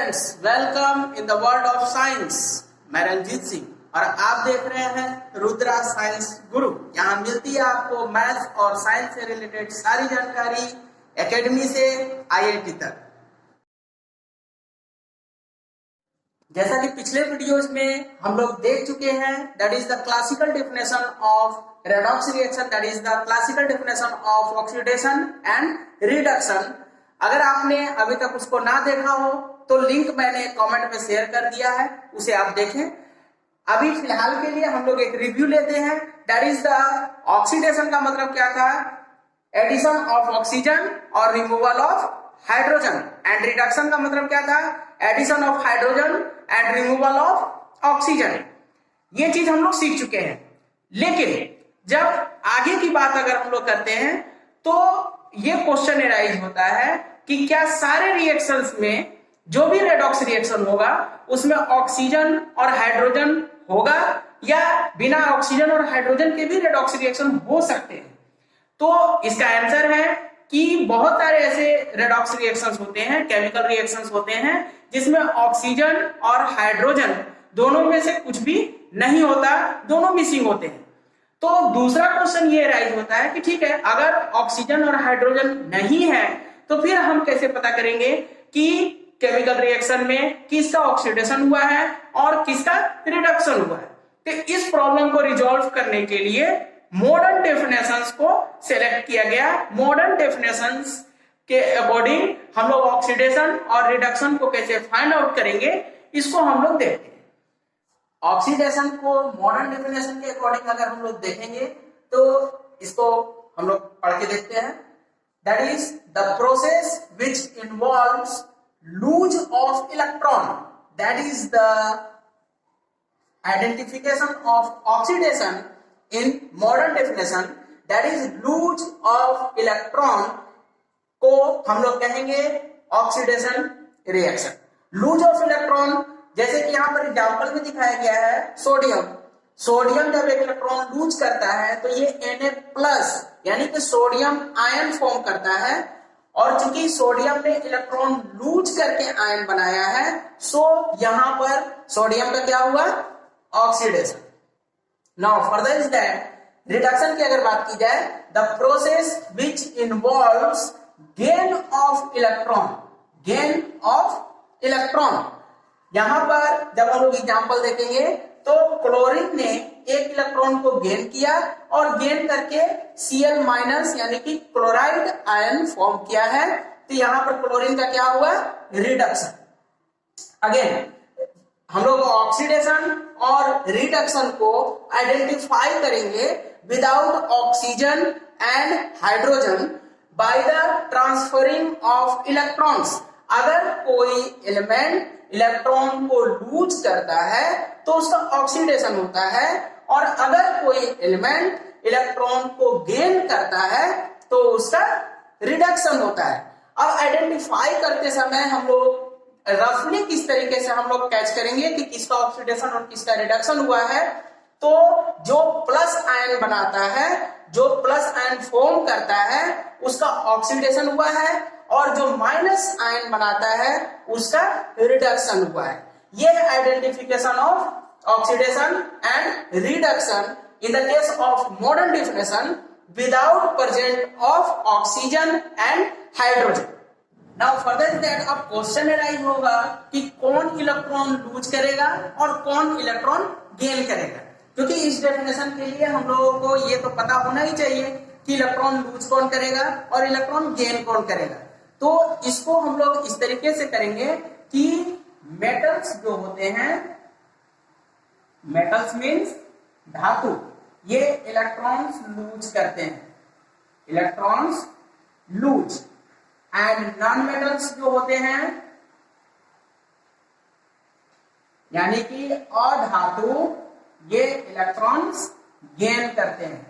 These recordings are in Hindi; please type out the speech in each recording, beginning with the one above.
Friends, welcome in the world of science. मैं रंजीत सिंह और आप देख रहे हैं रुद्रा साइंस गुरु। यहाँ मिलती है आपको मैथ्स और साइंस से रिलेटेड सारी जानकारी एकेडमी से आईआईटी तक। जैसा कि पिछले वीडियोस में हम लोग देख चुके हैं, that is the classical definition of redox reaction, that is the classical definition of oxidation and reduction. अगर आपने अभी तक उसको ना देखा हो तो लिंक मैंने कमेंट में शेयर कर दिया है, उसे आप देखें। अभी फिलहाल के लिए हम लोग एक रिव्यू लेते हैं। दैट इज द ऑक्सीडेशन का मतलब क्या था, एडिशन ऑफ ऑक्सीजन और removal of hydrogen, and reduction का मतलब क्या था, addition of hydrogen and removal of oxygen. ये चीज हम लोग सीख चुके हैं। लेकिन जब आगे की बात अगर हम लोग करते हैं तो ये क्वेश्चन एराइज होता है कि क्या सारे रिएक्शंस में जो भी रेडॉक्स रिएक्शन होगा उसमें ऑक्सीजन और हाइड्रोजन होगा, या बिना ऑक्सीजन और हाइड्रोजन के भी रेडॉक्स रिएक्शन हो सकते हैं। तो इसका आंसर है कि बहुत सारे ऐसे रेडॉक्स रिएक्शंस होते हैं, केमिकल रिएक्शंस होते हैं जिसमें ऑक्सीजन और हाइड्रोजन दोनों में से कुछ भी नहीं होता, दोनों मिसिंग होते हैं। तो दूसरा क्वेश्चन ये राइज होता है कि ठीक है, अगर ऑक्सीजन और हाइड्रोजन नहीं है तो फिर हम कैसे पता करेंगे कि केमिकल रिएक्शन में किसका ऑक्सीडेशन हुआ है और किसका रिडक्शन हुआ है। तो इस प्रॉब्लम को रिजॉल्व करने के लिए मॉडर्न डेफिनेशंस को सिलेक्ट किया गया। मॉडर्न डेफिनेशंस के अकॉर्डिंग हम लोग ऑक्सीडेशन और रिडक्शन को कैसे फाइंड आउट करेंगे, इसको हम लोग देखते हैं। ऑक्सीडेशन को मॉडर्न डेफिनेशन के अकॉर्डिंग अगर हम लोग देखेंगे तो इसको हम लोग पढ़ के देखते हैं। That is the process which involves loose of electron, that is the identification of oxidation in modern definition, that is loose of electron को हम लोग कहेंगे oxidation reaction. Loose of electron, जैसे कि यहां पर एग्जांपल में दिखाया गया है सोडियम। सोडियम जब एक इलेक्ट्रॉन लूज करता है तो ये Na+ यानी कि सोडियम आयन फॉर्म करता है, और चूंकि सोडियम ने इलेक्ट्रॉन लूज करके आयन बनाया है, सो यहां पर सोडियम का क्या हुआ, oxidation. Now further is that reduction की अगर बात की जाए, the process which involves gain of electron, gain of electron. यहां पर जब हम लोग एग्जांपल देखेंगे तो क्लोरीन ने एक इलेक्ट्रॉन को गेन किया और गेन करके Cl- यानी कि क्लोराइड आयन फॉर्म किया है। तो यहां पर क्लोरीन का क्या हुआ, रिडक्शन। अगेन हम लोग ऑक्सीडेशन और रिडक्शन को आइडेंटिफाई करेंगे without oxygen and hydrogen by the transferring of electrons. अगर कोई एलिमेंट इलेक्ट्रॉन को लूज करता है तो उसका ऑक्सीडेशन होता है, और अगर कोई एलिमेंट इलेक्ट्रॉन को गेन करता है तो उसका रिडक्शन होता है। अब आइडेंटिफाई करते समय हम लोग रफली किस तरीके से हम लोग कैच करेंगे कि किसका ऑक्सीडेशन और किसका रिडक्शन हुआ है, तो जो प्लस आयन बनाता है, जो प्लस आयन फॉर्म करता है, उसका ऑक्सीडेशन हुआ है, और जो माइनस आयन बनाता है उसका रिडक्शन हुआ है। ये identification of oxidation and reduction in the case of modern definition without present of oxygen and hydrogen. Now further that अब क्वेश्चन एराइज होगा कि कौन इलेक्ट्रॉन लूज करेगा और कौन इलेक्ट्रॉन गेन करेगा, क्योंकि इस डेफिनेशन के लिए हम लोगों को ये तो पता होना ही चाहिए कि इलेक्ट्रॉन लूज कौन करेगा और इलेक्ट्रॉन गेन कौन करेगा। तो इसको हम लोग इस तरीके से करेंगे कि मेटल्स जो होते हैं, मेटल्स मीन्स धातु, ये इलेक्ट्रॉन्स लूज करते हैं, electrons loose, and non metals जो होते हैं यानी कि अधातु, ये इलेक्ट्रॉन्स गेन करते हैं।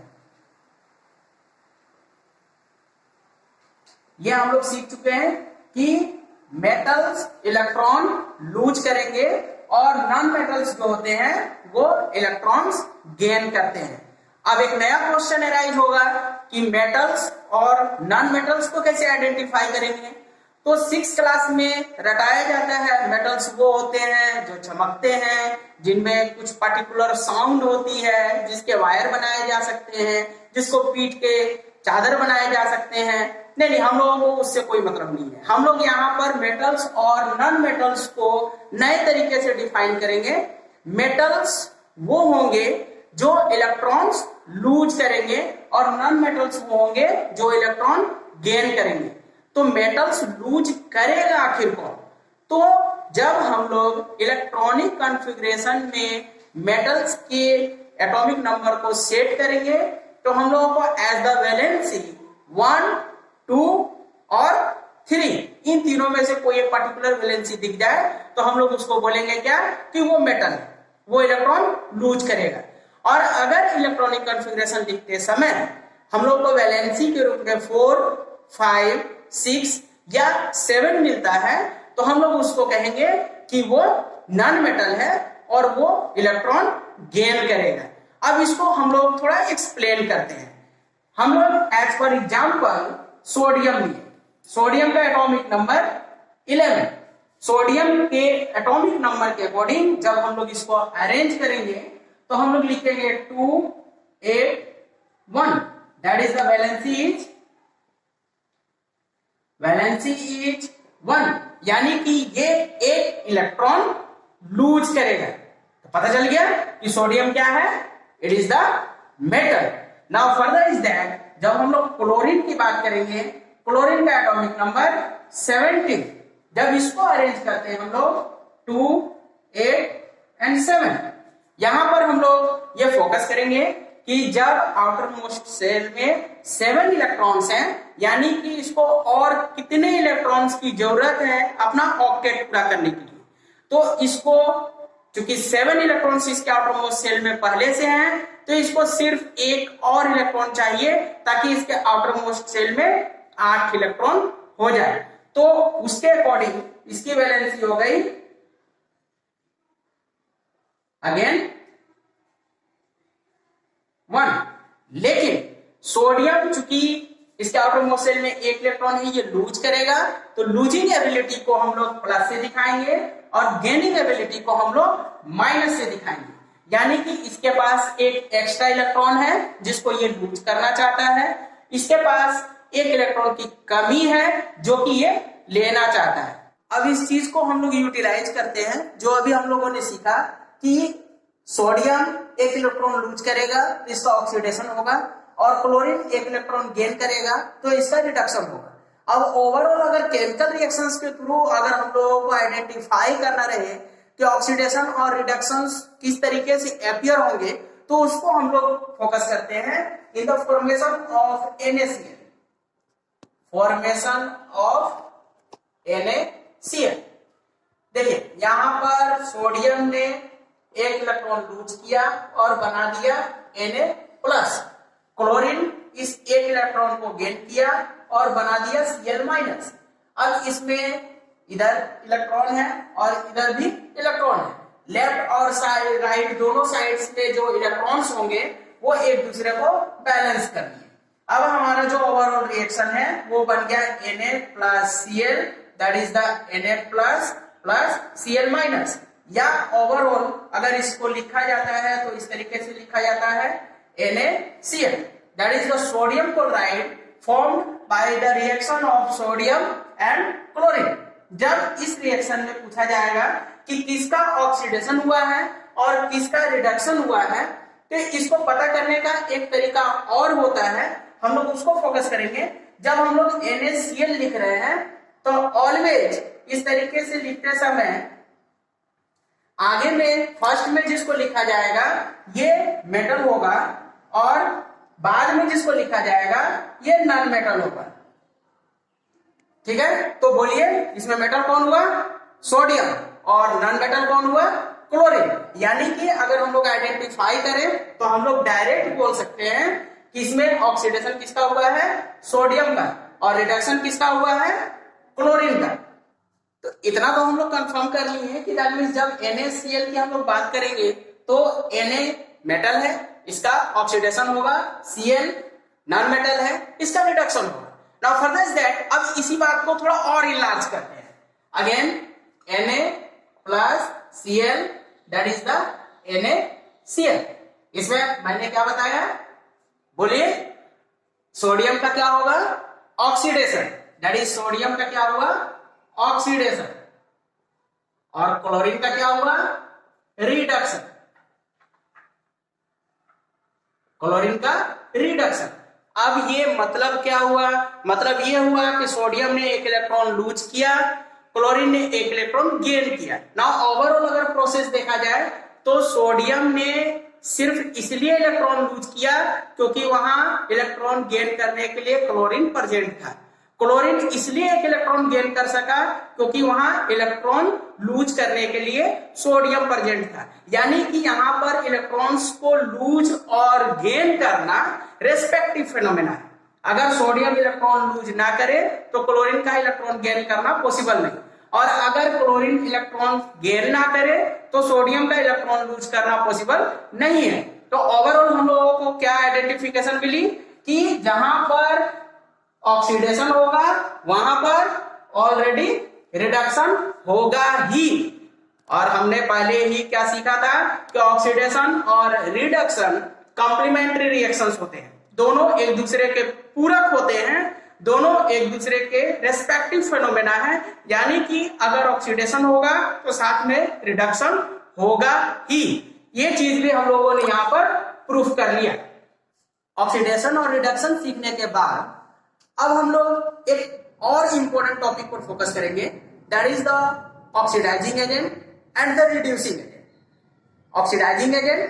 ये हम लोग सीख चुके हैं कि मेटल्स इलेक्ट्रॉन लूज करेंगे और नॉन मेटल्स जो होते हैं वो इलेक्ट्रॉन्स गेन करते हैं। अब एक नया क्वेश्चन एराइज होगा कि मेटल्स और नॉन मेटल्स को कैसे आइडेंटिफाई करेंगे। तो 6 क्लास में रटाया जाता है। मेटल्स वो होते हैं जो चमकते हैं, जिनमें कुछ पर्टिकुलर साउंड होती है, जिसके वायर बनाए जा सकते हैं, जिसको पीट के चादर बनाए जा सकते हैं। नहीं, हम लोगों को उससे कोई मतलब नहीं है। हम लोग यहाँ पर मेटल्स और नॉन मेटल्स को नए तरीके से डिफाइन करेंगे। मेटल्स वो होंगे जो इलेक्ट्रॉन्स लूज करेंगे और नॉन मेटल्स वो होंगे जो इलेक्ट्रॉन गेन करेंगे। तो मेटल्स लूज करेगा आखिर कौन? तो जब हम लोग इलेक्ट्रॉनिक कॉन्फ़िगरेशन में मेटल्स के एटॉमिक नंबर को सेट करेंगे तो हम लोगों को एज द वैलेंसी 1, 2 और 3, इन तीनों में से कोई एक पर्टिकुलर वैलेंसी दिख जाए तो हम लोग उसको बोलेंगे क्या कि वो मेटल है, वो इलेक्ट्रॉन लूज करेगा। और अगर इलेक्ट्रॉनिक कॉन्फ़िगरेशन लिखते समय हम लोग को वैलेंसी के रूप में 4, 5, 6 या 7 मिलता है तो हम लोग उसको कहेंगे कि वो नॉन मेटल है और वो इलेक्ट्रॉन गेन करेगा। अब इसको हम लोग थोड़ा एक्सप्लेन करते हैं। हम लोग एज फॉर एग्जांपल सोडियम लिए। सोडियम का एटॉमिक नंबर 11। सोडियम के एटॉमिक नंबर के अकॉर्डिंग जब हम लोग इसको अरेंज करेंगे तो हम लोग लिखेंगे 2, 8, 1। That is the valency is 1, यानी कि ये एक इलेक्ट्रॉन लूज करेगा। तो पता चल गया कि सोडियम क्या है? It is the metal. Now further is that जब हम लोग क्लोरीन की बात करेंगे, क्लोरीन का एटॉमिक नंबर 17। जब इसको अरेंज करते हैं हम लोग 2, 8 एंड 7, यहां पर हम लोग ये फोकस करेंगे कि जब आउटर मोस्ट सेल में 7 इलेक्ट्रॉन्स हैं, यानी कि इसको और कितने इलेक्ट्रॉन्स की जरूरत है अपना ऑक्टेट पूरा करने के लिए। तो इसको चूंकि 7 इलेक्ट्रॉन्स इसके आउटर मोस्ट सेल में पहले से हैं तो इसको सिर्फ एक और इलेक्ट्रॉन चाहिए ताकि इसके आउटर मोस्ट सेल में 8 इलेक्ट्रॉन हो जाए। तो उसके अकॉर्डिंग इसकी वैलेंसी हो गई अगेन 1। लेकिन सोडियम चूंकि इसके आउटर मोस्ट सेल में 1 इलेक्ट्रॉन है, ये लूज करेगा। तो लूजिंग एबिलिटी को हम लोग प्लस से दिखाएंगे और गेनिंग एबिलिटी को हम लोग माइनस से दिखाएंगे। यानी कि इसके पास एक एक्स्ट्रा इलेक्ट्रॉन है जिसको ये लूज करना चाहता है, इसके पास एक इलेक्ट्रॉन की कमी है जो कि ये लेना चाहता है। अब इस चीज को हम लोग यूटिलाइज करते हैं जो अभी हम लोगों ने सीखा कि सोडियम 1 इलेक्ट्रॉन लूज करेगा तो इसका ऑक्सीडेशन होगा और क्लोरीन 1 इलेक्ट्रॉन गेन करेगा तो इसका रिडक्शन होगा। अब ओवरऑल अगर केमिकल रिएक्शंस के थ्रू अगर हम लोगों को आइडेंटिफाई करना रहे कि ऑक्सीडेशन और रिडक्शंस किस तरीके से अपियर होंगे तो उसको हम लोग फोकस करते हैं in the formation of NaCl। Formation of NaCl। देखिए यहां पर सोडियम ने 1 इलेक्ट्रॉन लूज किया और बना दिया Na+। क्लोरीन इस 1 इलेक्ट्रॉन को गेन किया और बना दिया Cl-। अब इसमें इधर इलेक्ट्रॉन है और इधर भी इलेक्ट्रॉन है। लेफ्ट और राइट दोनों साइड्स पे जो इलेक्ट्रॉन्स होंगे वो एक दूसरे को बैलेंस कर लिए। अब हमारा जो ओवरऑल रिएक्शन है वो बन गया Na+Cl, that is the Na++Cl-। या ओवरऑल अगर इसको लिखा जाता है तो इस तरीके से लिखा जाता है NaCl, that is the sodium chloride formed by the reaction of sodium and chlorine। जब इस रिएक्शन में पूछा जाएगा कि किसका ऑक्सीडेशन हुआ है और किसका रिडक्शन हुआ है तो इसको पता करने का एक तरीका और होता है, हम लोग उसको फोकस करेंगे। जब हम लोग NaCl लिख रहे हैं तो ऑलवेज इस तरीके से लिखते समय आगे में फर्स्ट में जिसको लिखा जाएगा ये मेटल होगा और बाद में जिसको लिखा जाएगा ये नॉन मेटल होगा। ठीक है, तो बोलिए इसमें मेटल कौन हुआ? सोडियम। और नॉन मेटल कौन हुआ? क्लोरीन। यानी कि अगर हम लोग आइडेंटिफाई करें तो हम लोग डायरेक्ट बोल सकते हैं कि इसमें ऑक्सीडेशन किसका हुआ है? सोडियम का। और रिडक्शन किसका हुआ है? क्लोरीन का। तो इतना तो हम लोग कंफर्म कर लिए हैं कि दैट मींस जब NaCl की हम लोग बात करेंगे तो Na मेटल है, इसका ऑक्सीडेशन होगा, Cl नॉन मेटल है, इसका रिडक्शन होगा। नाउ फर्दर इज दैट, अब इसी बात को थोड़ा और इनलार्ज करते हैं। Again Na+Cl that is the NaCl। इसमें मैंने क्या बताया, बोलिए, सोडियम का क्या होगा, ऑक्सीडेशन, दैट इज सोडियम का क्या हुआ, ऑक्सीडेशन, और क्लोरीन का क्या हुआ, रिडक्शन, क्लोरीन का रिडक्शन। अब ये मतलब क्या हुआ, मतलब ये हुआ कि सोडियम ने एक इलेक्ट्रॉन लूज किया, क्लोरीन ने एक इलेक्ट्रॉन गेन किया। नाउ ओवरऑल अगर प्रोसेस देखा जाए तो सोडियम ने सिर्फ इसलिए इलेक्ट्रॉन लूज किया क्योंकि वहां इलेक्ट्रॉन गेन करने के लिए क्लोरीन प्रेजेंट था। क्लोरीन इसलिए एक इलेक्ट्रॉन गेन कर सका क्योंकि वहां इलेक्ट्रॉन लूज करने के लिए सोडियम प्रेजेंट था। यानी कि यहां पर इलेक्ट्रॉन्स को लूज और गेन करना रेस्पेक्टिव फिनोमेना है। अगर सोडियम इलेक्ट्रॉन लूज ना करे तो क्लोरीन का इलेक्ट्रॉन गेन करना पॉसिबल नहीं, और अगर क्लोरीन इलेक्ट्रॉन गेन ना करे तो सोडियम का इलेक्ट्रॉन लूज करना पॉसिबल नहीं है। तो ओवरऑल हम लोगों को क्या आइडेंटिफिकेशन मिली कि जहां पर ऑक्सीडेशन होगा वहां पर ऑलरेडी रिडक्शन होगा ही। और हमने पहले ही क्या सीखा था कि ऑक्सीडेशन और रिडक्शन कॉम्प्लीमेंट्री रिएक्शंस होते हैं, दोनों एक दूसरे के पूरक होते हैं, दोनों एक दूसरे के रेस्पेक्टिव फिनोमेना है। यानी कि अगर ऑक्सीडेशन होगा तो साथ में रिडक्शन होगा ही। ये चीज भी हम लोगों ने यहां पर प्रूफ कर लिया। ऑक्सीडेशन और रिडक्शन सीखने के बाद अब हम लोग एक और इंपॉर्टेंट टॉपिक पर फोकस करेंगे, that is the oxidising agent and the reducing agent. Oxidising agent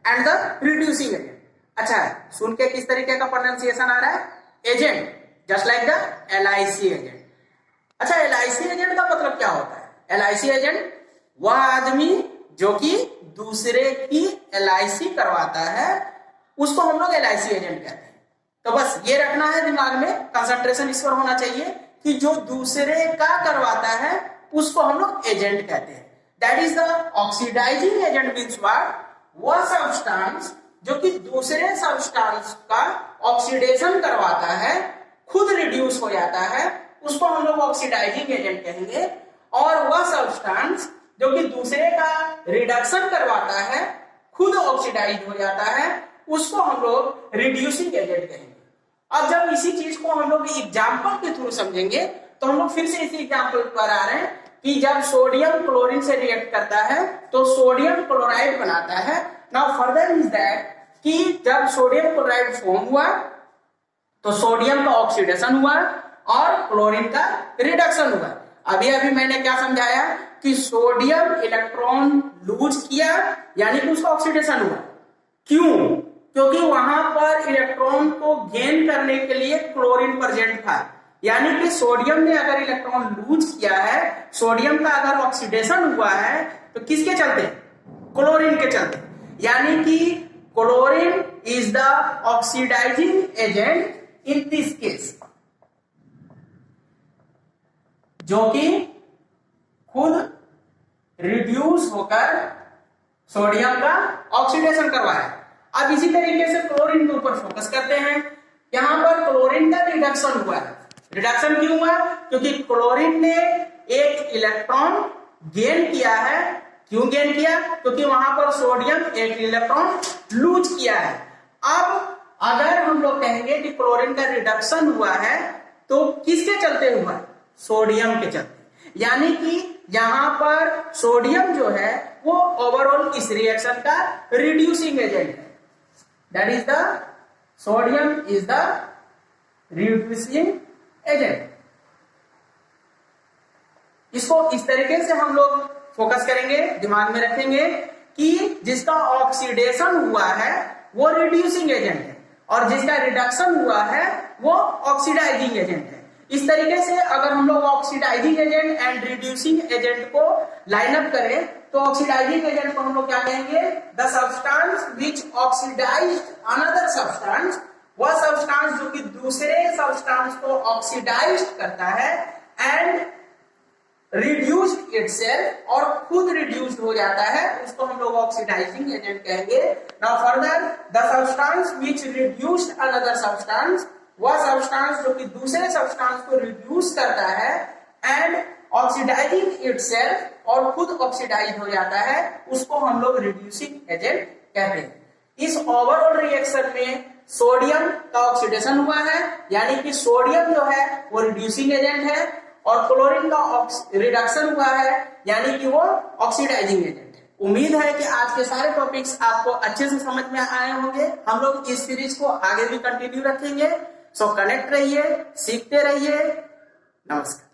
and the reducing agent. अच्छा, सुन के किस तरीके का प्रोनाउंसिएशन आ रहा है, agent, just like the LIC agent. अच्छा, LIC एजेंट का मतलब क्या होता है? LIC एजेंट वह आदमी जो कि दूसरे की LIC करवाता है, उसको हम लोग LIC एजेंट कहते हैं। तो बस ये रखना है दिमाग में, कंसंट्रेशन इस पर होना चाहिए कि जो दूसरे का करवाता है उसको हम लोग एजेंट कहते हैं। That is the oxidising agent means what, वह सब्सटेंस जो कि दूसरे सब्सटेंस का ऑक्सीडेशन करवाता है, खुद रिड्यूस हो जाता है, उसको हम लोग ऑक्सीडाइजिंग एजेंट कहेंगे। और वह सब्सटेंस जो कि दूसरे का रिडक्शन करवाता है, खुद ऑक्सीडाइज हो जाता है, उसको हम लोग रिड्यूसिंग एजेंट कहेंगे। अब जब इसी चीज को हम लोग एग्जाम्पल के थ्रू समझेंगे तो हम लोग फिर से इसी एग्जाम्पल पर आ रहे हैं कि जब सोडियम क्लोरीन से रिएक्ट करता है तो सोडियम क्लोराइड बनाता है। नाउ फर्दर इज दैट कि जब सोडियम क्लोराइड फॉर्म हुआ तो सोडियम का ऑक्सीडेशन हुआ और क्लोरीन का रिडक्शन हुआ। अभी अभी मैंने क्या समझाया कि सोडियम इलेक्ट्रॉन लूज किया यानी कि उसका ऑक्सीडेशन हुआ। क्यों? क्योंकि वहां पर इलेक्ट्रॉन को गेन करने के लिए क्लोरीन प्रेजेंट था। यानी कि सोडियम ने अगर इलेक्ट्रॉन लूज किया है, सोडियम का अगर ऑक्सीडेशन हुआ है तो किसके चलते? क्लोरीन के चलते। यानी कि chlorine is the oxidising agent in this case, जो कि खुद रिड्यूस होकर सोडियम का ऑक्सीडेशन करवाया। अब इसी तरीके से क्लोरीन के ऊपर फोकस करते हैं। यहां पर क्लोरीन का रिडक्शन हुआ है। रिडक्शन क्यों हुआ? क्योंकि क्लोरीन ने एक इलेक्ट्रॉन गेन किया है। क्यों गेन किया? क्योंकि वहां पर सोडियम एक इलेक्ट्रॉन लूज किया है। अब अगर हम लोग कहेंगे कि क्लोरीन का रिडक्शन हुआ है तो किसके चलते हुआ? सोडियम के चलते। यानी कि यहां पर सोडियम जो है वो ओवरऑल इस रिएक्शन का रिड्यूसिंग एजेंट है। That is the sodium is the reducing agent. इसको इस तरीके से हम लोग फोकस करेंगे, दिमाग में रखेंगे कि जिसका ऑक्सीडेशन हुआ है वो रिड्यूसिंग एजेंट है और जिसका रिडक्शन हुआ है वो ऑक्सीडाइजिंग एजेंट है। इस तरीके से अगर हम लोग oxidising agent and reducing agent को लाइन अप करें तो ऑक्सीडाइजिंग एजेंट को हम लोग क्या कहेंगे? The substance which oxidised another substance, वह सब्सटेंस जो कि दूसरे सब्सटेंस को ऑक्सीडाइज करता है एंड रिड्यूस्ड इटसेल्फ, और खुद रिड्यूस्ड हो जाता है, उसको हम लोग ऑक्सीडाइजिंग एजेंट कहेंगे। Now further the substance which reduced another substance वह सब्सटेंस जो कि दूसरे सब्सटेंस को रिड्यूस करता है एंड ऑक्सीडाइजिंग इटसेल्फ, और खुद ऑक्सीडाइज हो जाता है, उसको हम लोग रिड्यूसिंग एजेंट कहते हैं। इस ओवरऑल रिएक्शन में सोडियम का ऑक्सीडेशन हुआ है, यानी कि सोडियम जो है वो रिड्यूसिंग एजेंट है, और क्लोरीन का रिडक्शन हुआ है, यानी कि वो ऑक्सीडाइजिंग एजेंट है। उम्मीद है कि आज के सारे टॉपिक्स आपको अच्छे से समझ में आए होंगे। हम लोग इस सीरीज को आगे भी कंटिन्यू रखेंगे। सो कनेक्ट रहिए, सीखते रहिए। नमस्कार।